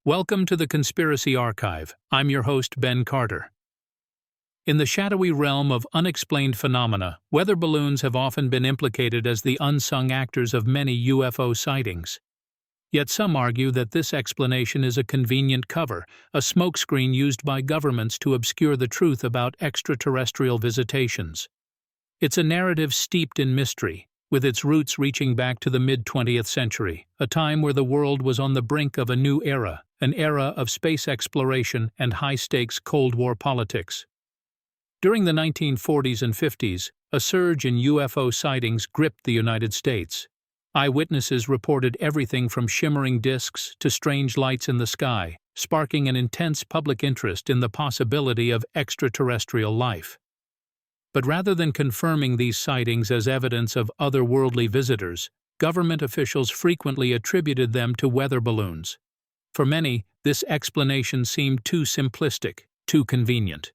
Welcome to the Conspiracy Archive. I'm your host, Ben Carter. In the shadowy realm of unexplained phenomena, weather balloons have often been implicated as the unsung actors of many UFO sightings. Yet some argue that this explanation is a convenient cover, a smokescreen used by governments to obscure the truth about extraterrestrial visitations. It's a narrative steeped in mystery, with its roots reaching back to the mid-20th century, a time where the world was on the brink of a new era, an era of space exploration and high-stakes Cold War politics. During the 1940s and 50s, a surge in UFO sightings gripped the United States. Eyewitnesses reported everything from shimmering disks to strange lights in the sky, sparking an intense public interest in the possibility of extraterrestrial life. But rather than confirming these sightings as evidence of otherworldly visitors, government officials frequently attributed them to weather balloons. For many, this explanation seemed too simplistic, too convenient.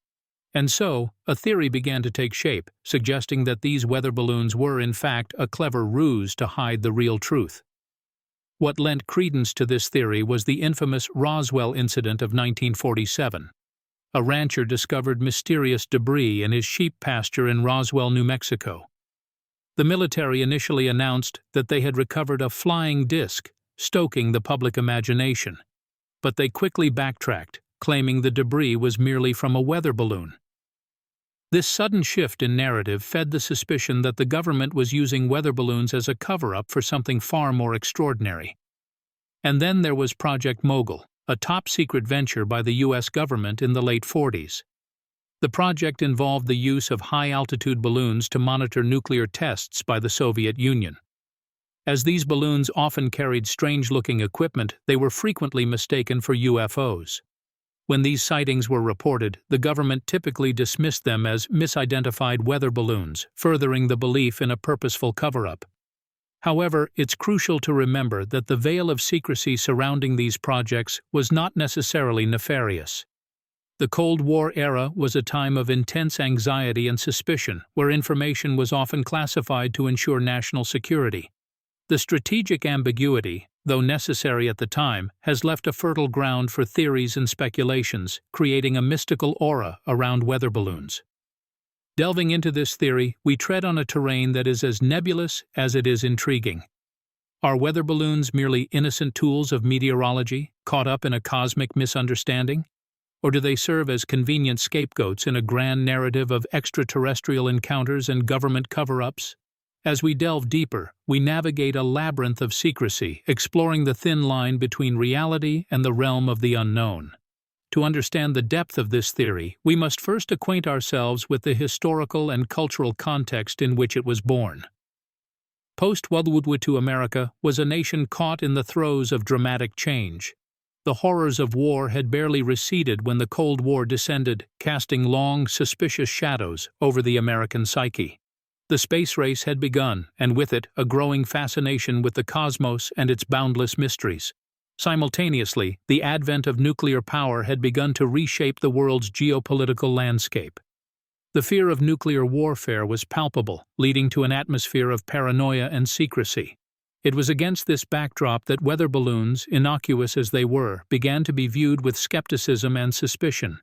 And so, a theory began to take shape, suggesting that these weather balloons were in fact a clever ruse to hide the real truth. What lent credence to this theory was the infamous Roswell incident of 1947. A rancher discovered mysterious debris in his sheep pasture in Roswell, New Mexico. The military initially announced that they had recovered a flying disc, stoking the public imagination. But they quickly backtracked, claiming the debris was merely from a weather balloon. This sudden shift in narrative fed the suspicion that the government was using weather balloons as a cover-up for something far more extraordinary. And then there was Project Mogul, a top-secret venture by the U.S. government in the late 40s. The project involved the use of high-altitude balloons to monitor nuclear tests by the Soviet Union. As these balloons often carried strange-looking equipment, they were frequently mistaken for UFOs. When these sightings were reported, the government typically dismissed them as misidentified weather balloons, furthering the belief in a purposeful cover-up. However, it's crucial to remember that the veil of secrecy surrounding these projects was not necessarily nefarious. The Cold War era was a time of intense anxiety and suspicion, where information was often classified to ensure national security. The strategic ambiguity, though necessary at the time, has left a fertile ground for theories and speculations, creating a mystical aura around weather balloons. Delving into this theory, we tread on a terrain that is as nebulous as it is intriguing. Are weather balloons merely innocent tools of meteorology, caught up in a cosmic misunderstanding? Or do they serve as convenient scapegoats in a grand narrative of extraterrestrial encounters and government cover-ups? As we delve deeper, we navigate a labyrinth of secrecy, exploring the thin line between reality and the realm of the unknown. To understand the depth of this theory, we must first acquaint ourselves with the historical and cultural context in which it was born. Post-World War II America was a nation caught in the throes of dramatic change. The horrors of war had barely receded when the Cold War descended, casting long, suspicious shadows over the American psyche. The space race had begun, and with it, a growing fascination with the cosmos and its boundless mysteries. Simultaneously, the advent of nuclear power had begun to reshape the world's geopolitical landscape. The fear of nuclear warfare was palpable, leading to an atmosphere of paranoia and secrecy. It was against this backdrop that weather balloons, innocuous as they were, began to be viewed with skepticism and suspicion.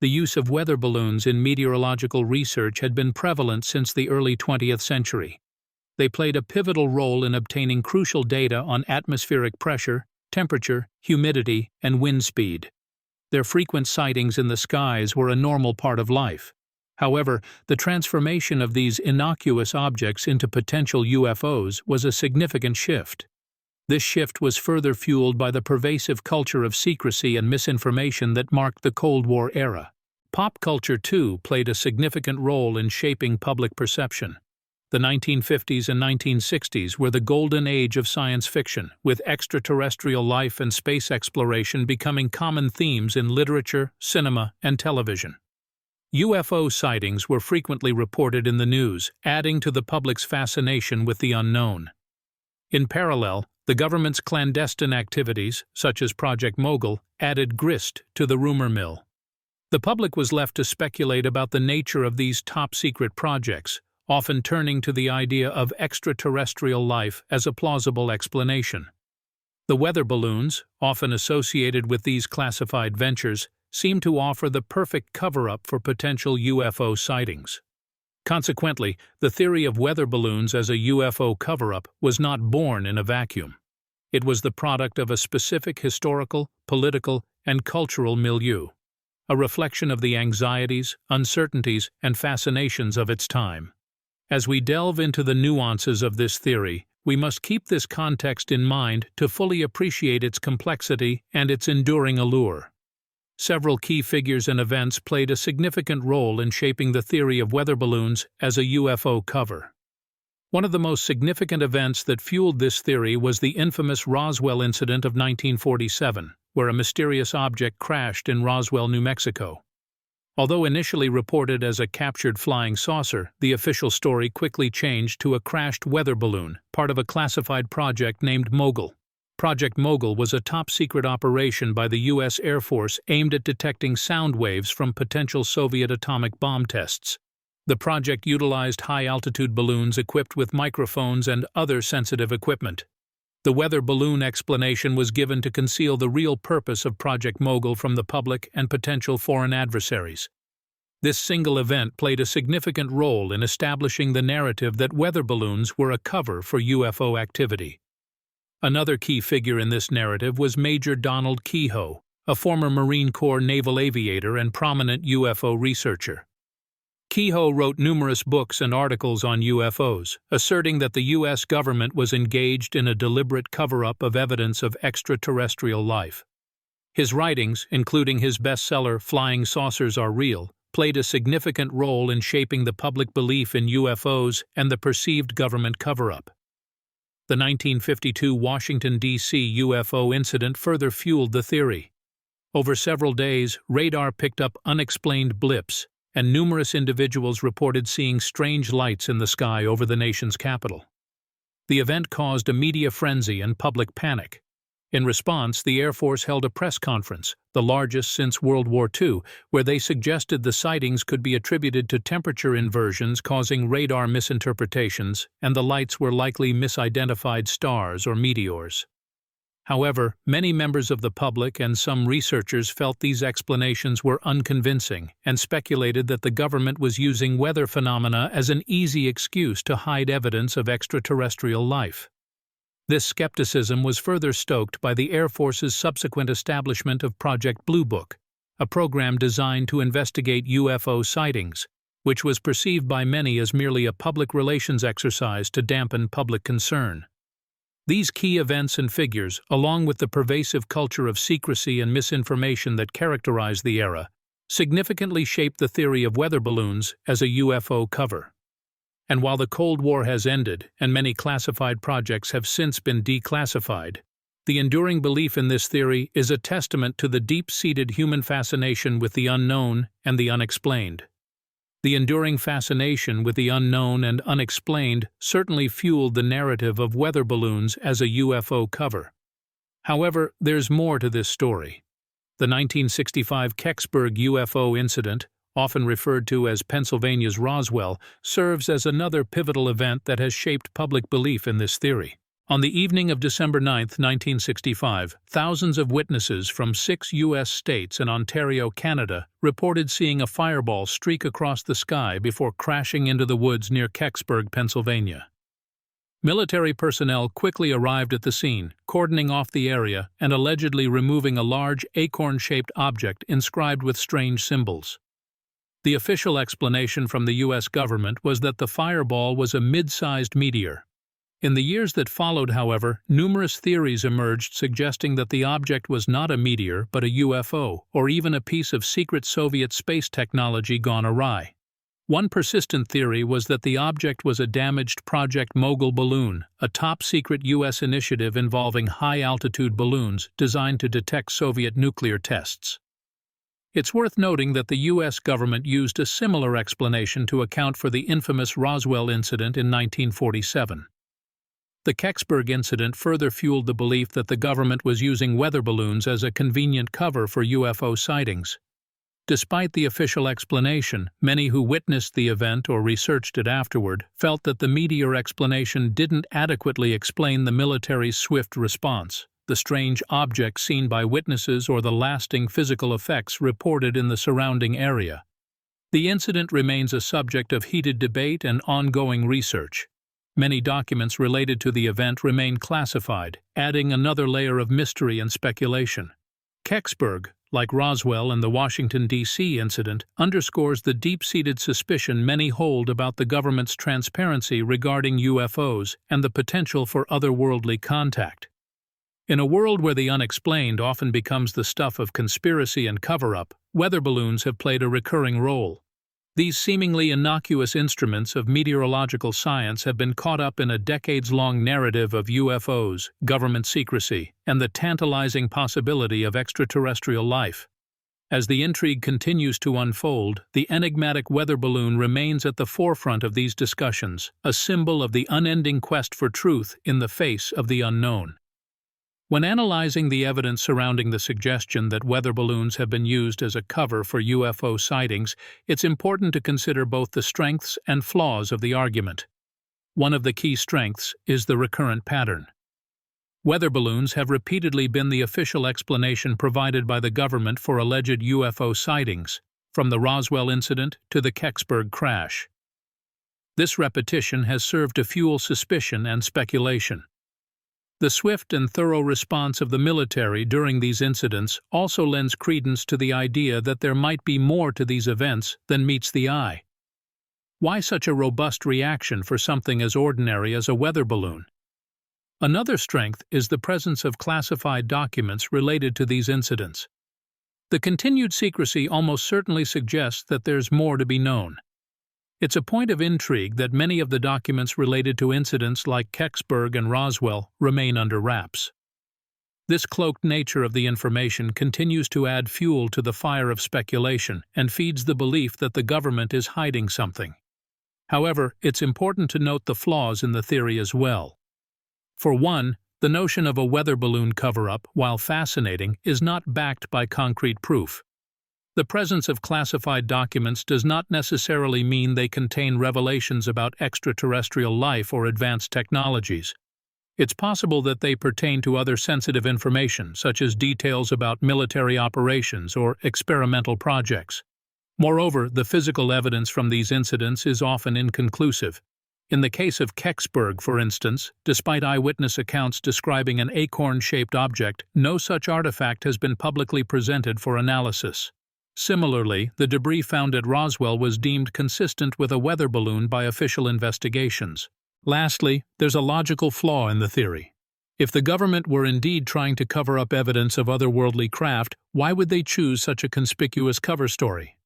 The use of weather balloons in meteorological research had been prevalent since the early 20th century. They played a pivotal role in obtaining crucial data on atmospheric pressure, temperature, humidity, and wind speed. Their frequent sightings in the skies were a normal part of life. However, the transformation of these innocuous objects into potential UFOs was a significant shift. This shift was further fueled by the pervasive culture of secrecy and misinformation that marked the Cold War era. Pop culture, too, played a significant role in shaping public perception. The 1950s and 1960s were the golden age of science fiction, with extraterrestrial life and space exploration becoming common themes in literature, cinema, and television. UFO sightings were frequently reported in the news, adding to the public's fascination with the unknown. In parallel, the government's clandestine activities, such as Project Mogul, added grist to the rumor mill. The public was left to speculate about the nature of these top-secret projects, often turning to the idea of extraterrestrial life as a plausible explanation. The weather balloons, often associated with these classified ventures, seem to offer the perfect cover-up for potential UFO sightings. Consequently, the theory of weather balloons as a UFO cover-up was not born in a vacuum. It was the product of a specific historical, political, and cultural milieu, a reflection of the anxieties, uncertainties, and fascinations of its time. As we delve into the nuances of this theory, we must keep this context in mind to fully appreciate its complexity and its enduring allure. Several key figures and events played a significant role in shaping the theory of weather balloons as a UFO cover. One of the most significant events that fueled this theory was the infamous Roswell incident of 1947, where a mysterious object crashed in Roswell, New Mexico. Although initially reported as a captured flying saucer, the official story quickly changed to a crashed weather balloon, part of a classified project named Mogul. Project Mogul was a top-secret operation by the U.S. Air Force aimed at detecting sound waves from potential Soviet atomic bomb tests. The project utilized high-altitude balloons equipped with microphones and other sensitive equipment. The weather balloon explanation was given to conceal the real purpose of Project Mogul from the public and potential foreign adversaries. This single event played a significant role in establishing the narrative that weather balloons were a cover for UFO activity. Another key figure in this narrative was Major Donald Keyhoe, a former Marine Corps naval aviator and prominent UFO researcher. Keyhoe wrote numerous books and articles on UFOs, asserting that the U.S. government was engaged in a deliberate cover-up of evidence of extraterrestrial life. His writings, including his bestseller Flying Saucers Are Real, played a significant role in shaping the public belief in UFOs and the perceived government cover-up. The 1952 Washington, D.C. UFO incident further fueled the theory. Over several days, radar picked up unexplained blips, and numerous individuals reported seeing strange lights in the sky over the nation's capital. The event caused a media frenzy and public panic. In response, the Air Force held a press conference, the largest since World War II, where they suggested the sightings could be attributed to temperature inversions causing radar misinterpretations, and the lights were likely misidentified stars or meteors. However, many members of the public and some researchers felt these explanations were unconvincing and speculated that the government was using weather phenomena as an easy excuse to hide evidence of extraterrestrial life. This skepticism was further stoked by the Air Force's subsequent establishment of Project Blue Book, a program designed to investigate UFO sightings, which was perceived by many as merely a public relations exercise to dampen public concern. These key events and figures, along with the pervasive culture of secrecy and misinformation that characterized the era, significantly shaped the theory of weather balloons as a UFO cover. And while the Cold War has ended and many classified projects have since been declassified, the enduring belief in this theory is a testament to the deep-seated human fascination with the unknown and the unexplained. The enduring fascination with the unknown and unexplained certainly fueled the narrative of weather balloons as a UFO cover. However, there's more to this story. The 1965 Kecksburg UFO incident, often referred to as Pennsylvania's Roswell, serves as another pivotal event that has shaped public belief in this theory. On the evening of December 9, 1965, thousands of witnesses from 6 U.S. states and Ontario, Canada, reported seeing a fireball streak across the sky before crashing into the woods near Kecksburg, Pennsylvania. Military personnel quickly arrived at the scene, cordoning off the area and allegedly removing a large acorn-shaped object inscribed with strange symbols. The official explanation from the U.S. government was that the fireball was a mid-sized meteor. In the years that followed, however, numerous theories emerged suggesting that the object was not a meteor but a UFO, or even a piece of secret Soviet space technology gone awry. One persistent theory was that the object was a damaged Project Mogul balloon, a top-secret U.S. initiative involving high-altitude balloons designed to detect Soviet nuclear tests. It's worth noting that the U.S. government used a similar explanation to account for the infamous Roswell incident in 1947. The Kecksburg incident further fueled the belief that the government was using weather balloons as a convenient cover for UFO sightings. Despite the official explanation, many who witnessed the event or researched it afterward felt that the meteor explanation didn't adequately explain the military's swift response, the strange objects seen by witnesses or the lasting physical effects reported in the surrounding area. The incident remains a subject of heated debate and ongoing research. Many documents related to the event remain classified, adding another layer of mystery and speculation. Kecksburg, like Roswell and the Washington, D.C. incident, underscores the deep-seated suspicion many hold about the government's transparency regarding UFOs and the potential for otherworldly contact. In a world where the unexplained often becomes the stuff of conspiracy and cover-up, weather balloons have played a recurring role. These seemingly innocuous instruments of meteorological science have been caught up in a decades-long narrative of UFOs, government secrecy, and the tantalizing possibility of extraterrestrial life. As the intrigue continues to unfold, the enigmatic weather balloon remains at the forefront of these discussions, a symbol of the unending quest for truth in the face of the unknown. When analyzing the evidence surrounding the suggestion that weather balloons have been used as a cover for UFO sightings, it's important to consider both the strengths and flaws of the argument. One of the key strengths is the recurrent pattern. Weather balloons have repeatedly been the official explanation provided by the government for alleged UFO sightings, from the Roswell incident to the Kecksburg crash. This repetition has served to fuel suspicion and speculation. The swift and thorough response of the military during these incidents also lends credence to the idea that there might be more to these events than meets the eye. Why such a robust reaction for something as ordinary as a weather balloon? Another strength is the presence of classified documents related to these incidents. The continued secrecy almost certainly suggests that there's more to be known. It's a point of intrigue that many of the documents related to incidents like Kecksburg and Roswell remain under wraps. This cloaked nature of the information continues to add fuel to the fire of speculation and feeds the belief that the government is hiding something. However, it's important to note the flaws in the theory as well. For one, the notion of a weather balloon cover-up, while fascinating, is not backed by concrete proof. The presence of classified documents does not necessarily mean they contain revelations about extraterrestrial life or advanced technologies. It's possible that they pertain to other sensitive information, such as details about military operations or experimental projects. Moreover, the physical evidence from these incidents is often inconclusive. In the case of Kecksburg, for instance, despite eyewitness accounts describing an acorn-shaped object, no such artifact has been publicly presented for analysis. Similarly, the debris found at Roswell was deemed consistent with a weather balloon by official investigations. Lastly, there's a logical flaw in the theory. If the government were indeed trying to cover up evidence of otherworldly craft, why would they choose such a conspicuous cover story?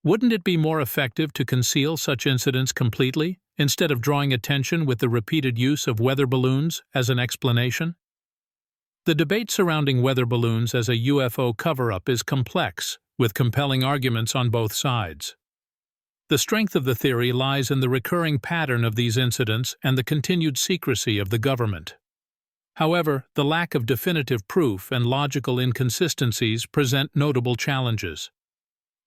Wouldn't it be more effective to conceal such incidents completely, instead of drawing attention with the repeated use of weather balloons as an explanation? The debate surrounding weather balloons as a UFO cover-up is complex, with compelling arguments on both sides. The strength of the theory lies in the recurring pattern of these incidents and the continued secrecy of the government. However, the lack of definitive proof and logical inconsistencies present notable challenges.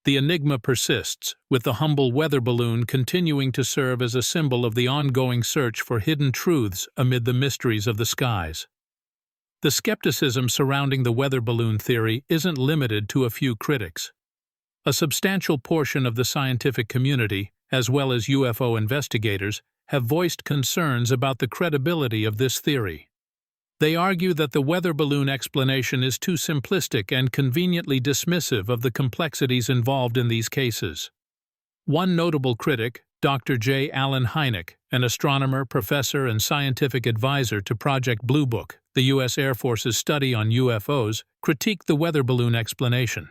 The enigma persists, with the humble weather balloon continuing to serve as a symbol of the ongoing search for hidden truths amid the mysteries of the skies. The skepticism surrounding the weather balloon theory isn't limited to a few critics. A substantial portion of the scientific community, as well as UFO investigators, have voiced concerns about the credibility of this theory. They argue that the weather balloon explanation is too simplistic and conveniently dismissive of the complexities involved in these cases. One notable critic, Dr. J. Allen Hynek, an astronomer, professor, and scientific advisor to Project Blue Book, the U.S. Air Force's study on UFOs, critiqued the weather balloon explanation.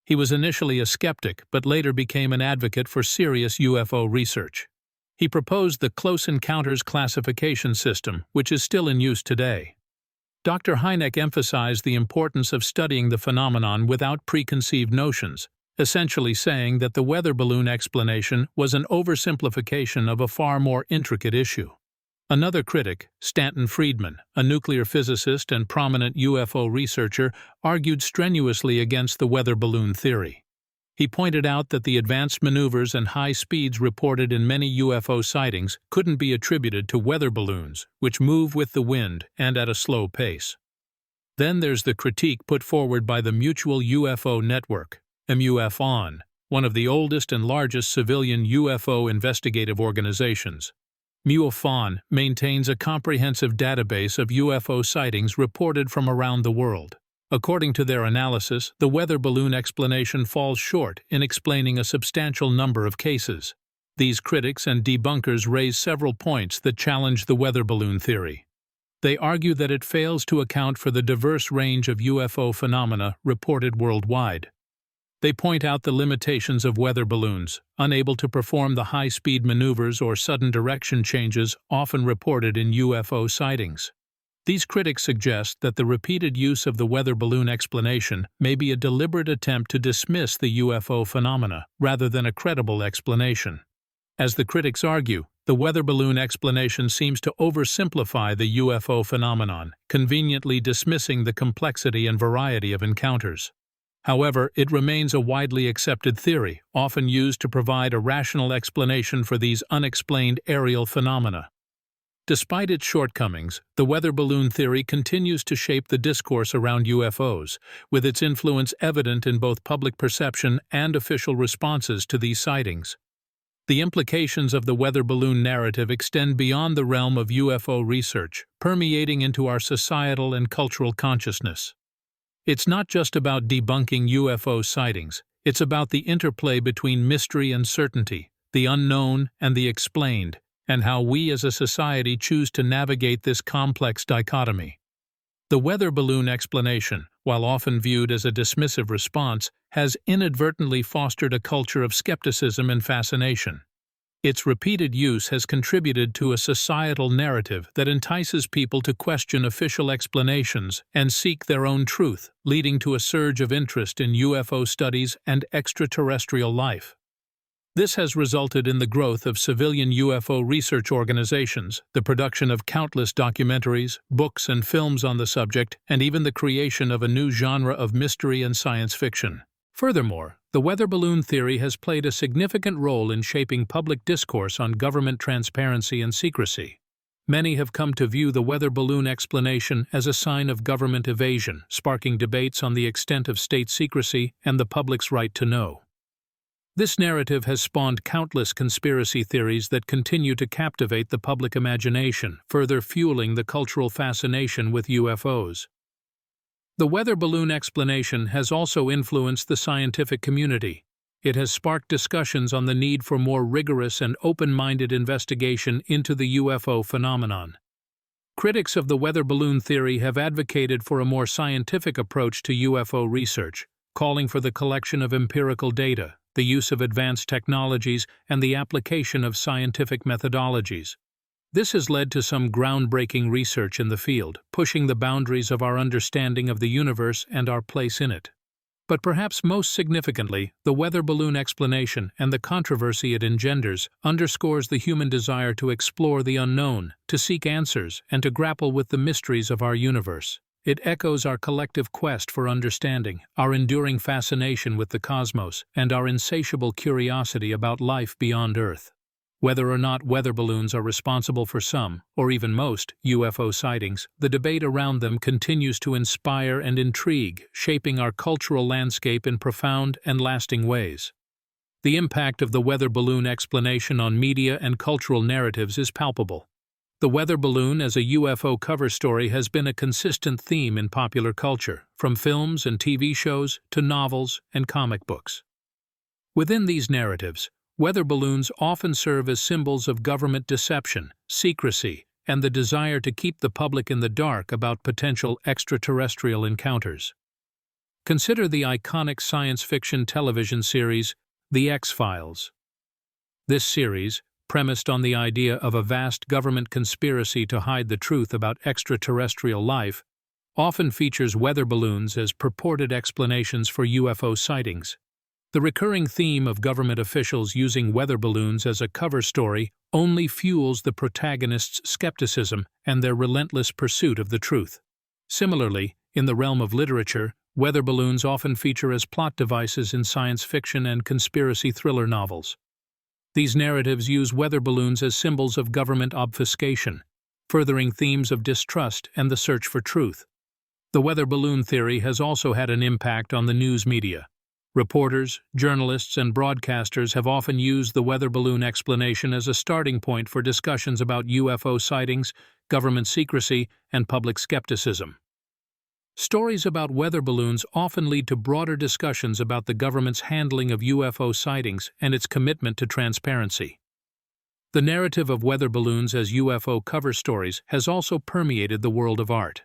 He was initially a skeptic, but later became an advocate for serious UFO research. He proposed the Close Encounters classification system, which is still in use today. Dr. Hynek emphasized the importance of studying the phenomenon without preconceived notions, essentially saying that the weather balloon explanation was an oversimplification of a far more intricate issue. Another critic, Stanton Friedman, a nuclear physicist and prominent UFO researcher, argued strenuously against the weather balloon theory. He pointed out that the advanced maneuvers and high speeds reported in many UFO sightings couldn't be attributed to weather balloons, which move with the wind and at a slow pace. Then there's the critique put forward by the Mutual UFO Network, MUFON, one of the oldest and largest civilian UFO investigative organizations. MUFON maintains a comprehensive database of UFO sightings reported from around the world. According to their analysis, the weather balloon explanation falls short in explaining a substantial number of cases. These critics and debunkers raise several points that challenge the weather balloon theory. They argue that it fails to account for the diverse range of UFO phenomena reported worldwide. They point out the limitations of weather balloons, unable to perform the high-speed maneuvers or sudden direction changes often reported in UFO sightings. These critics suggest that the repeated use of the weather balloon explanation may be a deliberate attempt to dismiss the UFO phenomena rather than a credible explanation. As the critics argue, the weather balloon explanation seems to oversimplify the UFO phenomenon, conveniently dismissing the complexity and variety of encounters. However, it remains a widely accepted theory, often used to provide a rational explanation for these unexplained aerial phenomena. Despite its shortcomings, the weather balloon theory continues to shape the discourse around UFOs, with its influence evident in both public perception and official responses to these sightings. The implications of the weather balloon narrative extend beyond the realm of UFO research, permeating into our societal and cultural consciousness. It's not just about debunking UFO sightings, it's about the interplay between mystery and certainty, the unknown and the explained, and how we as a society choose to navigate this complex dichotomy. The weather balloon explanation, while often viewed as a dismissive response, has inadvertently fostered a culture of skepticism and fascination. Its repeated use has contributed to a societal narrative that entices people to question official explanations and seek their own truth, leading to a surge of interest in UFO studies and extraterrestrial life. This has resulted in the growth of civilian UFO research organizations, the production of countless documentaries, books, and films on the subject, and even the creation of a new genre of mystery and science fiction. Furthermore, the weather balloon theory has played a significant role in shaping public discourse on government transparency and secrecy. Many have come to view the weather balloon explanation as a sign of government evasion, sparking debates on the extent of state secrecy and the public's right to know. This narrative has spawned countless conspiracy theories that continue to captivate the public imagination, further fueling the cultural fascination with UFOs. The weather balloon explanation has also influenced the scientific community. It has sparked discussions on the need for more rigorous and open-minded investigation into the UFO phenomenon. Critics of the weather balloon theory have advocated for a more scientific approach to UFO research, calling for the collection of empirical data, the use of advanced technologies, and the application of scientific methodologies. This has led to some groundbreaking research in the field, pushing the boundaries of our understanding of the universe and our place in it. But perhaps most significantly, the weather balloon explanation and the controversy it engenders underscores the human desire to explore the unknown, to seek answers, and to grapple with the mysteries of our universe. It echoes our collective quest for understanding, our enduring fascination with the cosmos, and our insatiable curiosity about life beyond Earth. Whether or not weather balloons are responsible for some, or even most, UFO sightings, the debate around them continues to inspire and intrigue, shaping our cultural landscape in profound and lasting ways. The impact of the weather balloon explanation on media and cultural narratives is palpable. The weather balloon as a UFO cover story has been a consistent theme in popular culture, from films and TV shows to novels and comic books. Within these narratives, weather balloons often serve as symbols of government deception, secrecy, and the desire to keep the public in the dark about potential extraterrestrial encounters. Consider the iconic science fiction television series, The X-Files. This series, premised on the idea of a vast government conspiracy to hide the truth about extraterrestrial life, often features weather balloons as purported explanations for UFO sightings. The recurring theme of government officials using weather balloons as a cover story only fuels the protagonists' skepticism and their relentless pursuit of the truth. Similarly, in the realm of literature, weather balloons often feature as plot devices in science fiction and conspiracy thriller novels. These narratives use weather balloons as symbols of government obfuscation, furthering themes of distrust and the search for truth. The weather balloon theory has also had an impact on the news media. Reporters, journalists, and broadcasters have often used the weather balloon explanation as a starting point for discussions about UFO sightings, government secrecy, and public skepticism. Stories about weather balloons often lead to broader discussions about the government's handling of UFO sightings and its commitment to transparency. The narrative of weather balloons as UFO cover stories has also permeated the world of art.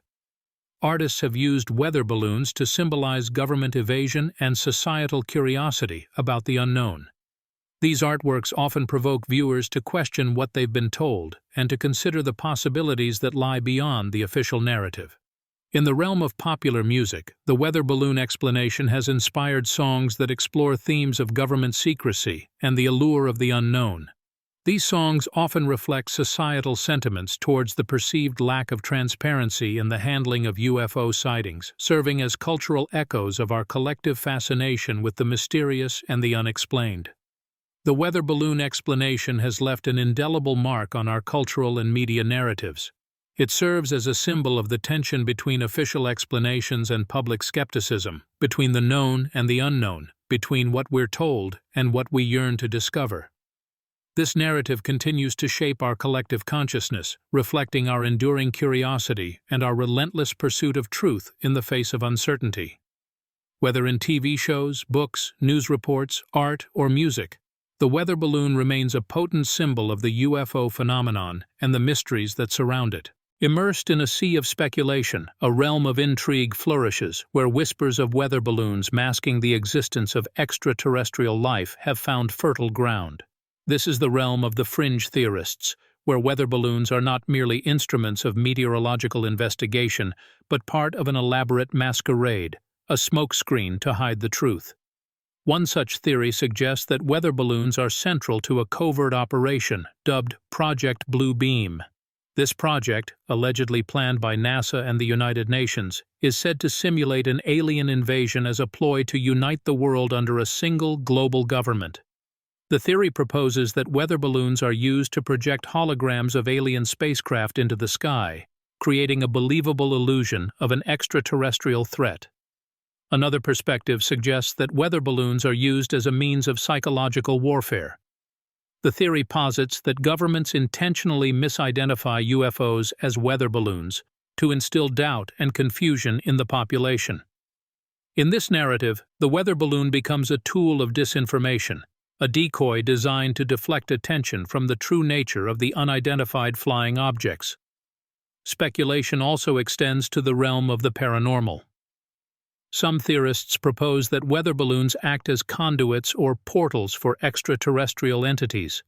Artists have used weather balloons to symbolize government evasion and societal curiosity about the unknown. These artworks often provoke viewers to question what they've been told and to consider the possibilities that lie beyond the official narrative. In the realm of popular music, the weather balloon explanation has inspired songs that explore themes of government secrecy and the allure of the unknown. These songs often reflect societal sentiments towards the perceived lack of transparency in the handling of UFO sightings, serving as cultural echoes of our collective fascination with the mysterious and the unexplained. The weather balloon explanation has left an indelible mark on our cultural and media narratives. It serves as a symbol of the tension between official explanations and public skepticism, between the known and the unknown, between what we're told and what we yearn to discover. This narrative continues to shape our collective consciousness, reflecting our enduring curiosity and our relentless pursuit of truth in the face of uncertainty. Whether in TV shows, books, news reports, art, or music, the weather balloon remains a potent symbol of the UFO phenomenon and the mysteries that surround it. Immersed in a sea of speculation, a realm of intrigue flourishes, where whispers of weather balloons masking the existence of extraterrestrial life have found fertile ground. This is the realm of the fringe theorists, where weather balloons are not merely instruments of meteorological investigation, but part of an elaborate masquerade, a smokescreen to hide the truth. One such theory suggests that weather balloons are central to a covert operation dubbed Project Blue Beam. This project, allegedly planned by NASA and the United Nations, is said to simulate an alien invasion as a ploy to unite the world under a single global government. The theory proposes that weather balloons are used to project holograms of alien spacecraft into the sky, creating a believable illusion of an extraterrestrial threat. Another perspective suggests that weather balloons are used as a means of psychological warfare. The theory posits that governments intentionally misidentify UFOs as weather balloons to instill doubt and confusion in the population. In this narrative, the weather balloon becomes a tool of disinformation, a decoy designed to deflect attention from the true nature of the unidentified flying objects. Speculation also extends to the realm of the paranormal. Some theorists propose that weather balloons act as conduits or portals for extraterrestrial entities.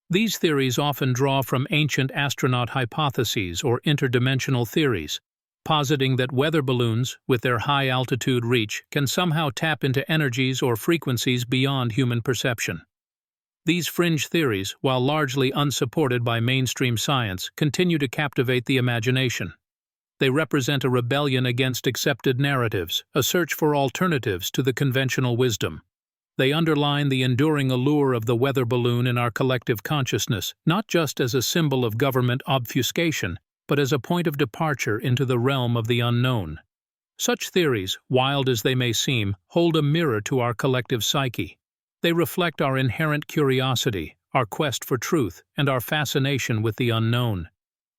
These theories often draw from ancient astronaut hypotheses or interdimensional theories, positing that weather balloons, with their high-altitude reach, can somehow tap into energies or frequencies beyond human perception. These fringe theories, while largely unsupported by mainstream science, continue to captivate the imagination. They represent a rebellion against accepted narratives, a search for alternatives to the conventional wisdom. They underline the enduring allure of the weather balloon in our collective consciousness, not just as a symbol of government obfuscation, but as a point of departure into the realm of the unknown. Such theories, wild as they may seem, hold a mirror to our collective psyche. They reflect our inherent curiosity, our quest for truth, and our fascination with the unknown.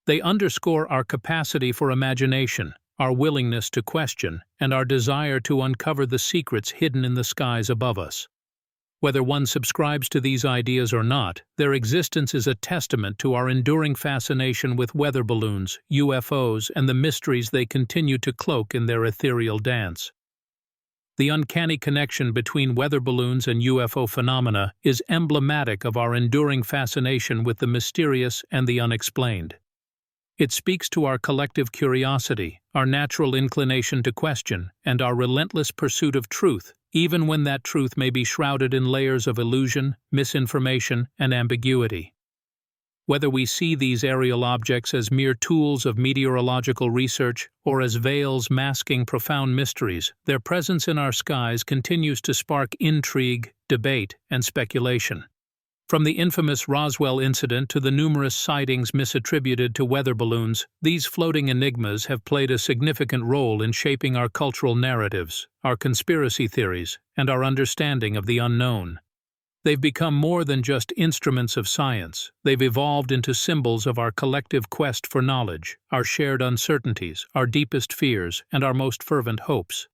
They underscore our capacity for imagination, our willingness to question, and our desire to uncover the secrets hidden in the skies above us. Whether one subscribes to these ideas or not, their existence is a testament to our enduring fascination with weather balloons, UFOs, and the mysteries they continue to cloak in their ethereal dance. The uncanny connection between weather balloons and UFO phenomena is emblematic of our enduring fascination with the mysterious and the unexplained. It speaks to our collective curiosity, our natural inclination to question, and our relentless pursuit of truth, even when that truth may be shrouded in layers of illusion, misinformation, and ambiguity. Whether we see these aerial objects as mere tools of meteorological research or as veils masking profound mysteries, their presence in our skies continues to spark intrigue, debate, and speculation. From the infamous Roswell incident to the numerous sightings misattributed to weather balloons, these floating enigmas have played a significant role in shaping our cultural narratives, our conspiracy theories, and our understanding of the unknown. They've become more than just instruments of science. They've evolved into symbols of our collective quest for knowledge, our shared uncertainties, our deepest fears, and our most fervent hopes.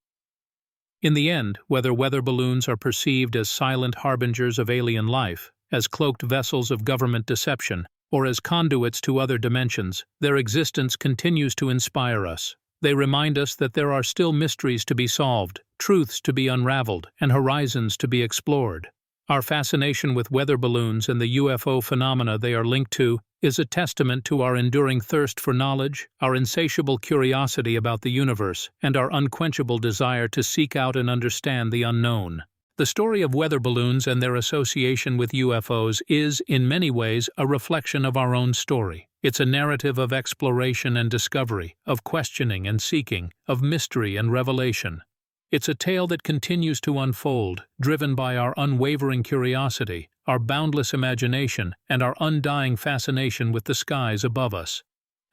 In the end, whether weather balloons are perceived as silent harbingers of alien life, as cloaked vessels of government deception, or as conduits to other dimensions, their existence continues to inspire us. They remind us that there are still mysteries to be solved, truths to be unraveled, and horizons to be explored. Our fascination with weather balloons and the UFO phenomena they are linked to is a testament to our enduring thirst for knowledge, our insatiable curiosity about the universe, and our unquenchable desire to seek out and understand the unknown. The story of weather balloons and their association with UFOs is, in many ways, a reflection of our own story. It's a narrative of exploration and discovery, of questioning and seeking, of mystery and revelation. It's a tale that continues to unfold, driven by our unwavering curiosity, our boundless imagination, and our undying fascination with the skies above us.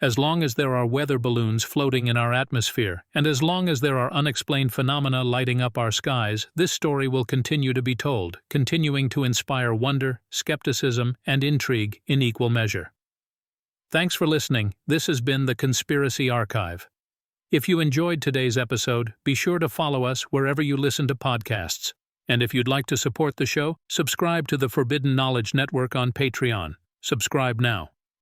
As long as there are weather balloons floating in our atmosphere, and as long as there are unexplained phenomena lighting up our skies, this story will continue to be told, continuing to inspire wonder, skepticism, and intrigue in equal measure. Thanks for listening. This has been the Conspiracy Archive. If you enjoyed today's episode, be sure to follow us wherever you listen to podcasts. And if you'd like to support the show, subscribe to the Forbidden Knowledge Network on Patreon. Subscribe now.